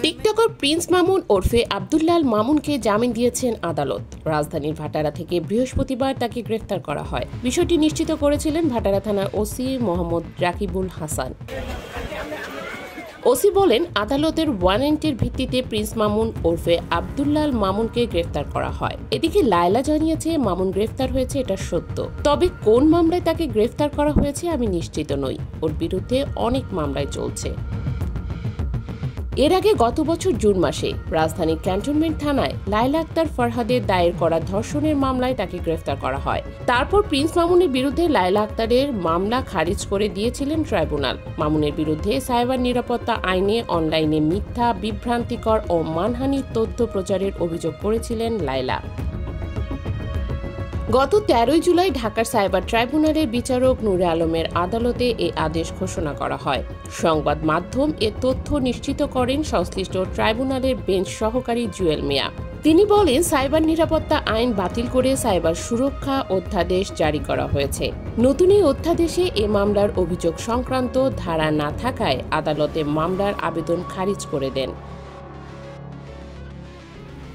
TikToker Prince Mamun ওরফে আব্দুল্লাল মামুনকে জামিন দিয়েছেন আদালত। রাজধানীর ভাটারা থেকে বৃহস্পতিবার তাকে গ্রেফতার করা হয়। বিষয়টি নিশ্চিত করেছিলেন ভাটারা থানার ওসি মোহাম্মদ রাকিবুল হাসান। ওসি বলেন, আদালতের ওয়ারেন্টের ভিত্তিতে প্রিন্স মামুন ওরফে আব্দুল্লাল মামুনকে গ্রেফতার করা হয়। এদিকে লায়লা জানিয়েছে মামুন গ্রেফতার হয়েছে এটা সত্য, তবে কোন মামলায় তাকে গ্রেফতার করা হয়েছে আমি নিশ্চিত নই। ওর বিরুদ্ধে অনেক মামলায় চলছে। এর আগে গত বছর জুন মাসে রাজধানীর ক্যান্টনমেন্ট থানায় লায়লা আক্তার ফরহাদের দায়ের করা ধর্ষণের মামলায় তাকে গ্রেফতার করা হয়। তারপর প্রিন্স মামুনের বিরুদ্ধে লায়লা আক্তারের মামলা খারিজ করে দিয়েছিলেন ট্রাইব্যুনাল। মামুনের বিরুদ্ধে সাইবার নিরাপত্তা আইনে অনলাইনে মিথ্যা, বিভ্রান্তিকর ও মানহানির তথ্য প্রচারের অভিযোগ করেছিলেন লায়লা। গত 13 জুলাই ঢাকার সাইবার ট্রাইব্যুনালের বিচারক নূরে আলমের আদালতে এই আদেশ ঘোষণা করা হয়। সংবাদ মাধ্যম এ তথ্য নিশ্চিত করেন সংশ্লিষ্ট ট্রাইব্যুনালের বেঞ্চ সহকারী জুয়েল মিয়া। তিনি বলেন, সাইবার নিরাপত্তা আইন বাতিল করে সাইবার সুরক্ষা অধ্যাদেশ জারি করা হয়েছে। নতুন এই অধ্যাদেশে এ মামলার অভিযোগ সংক্রান্ত ধারা না থাকায় আদালতে মামলার আবেদন খারিজ করে দেন।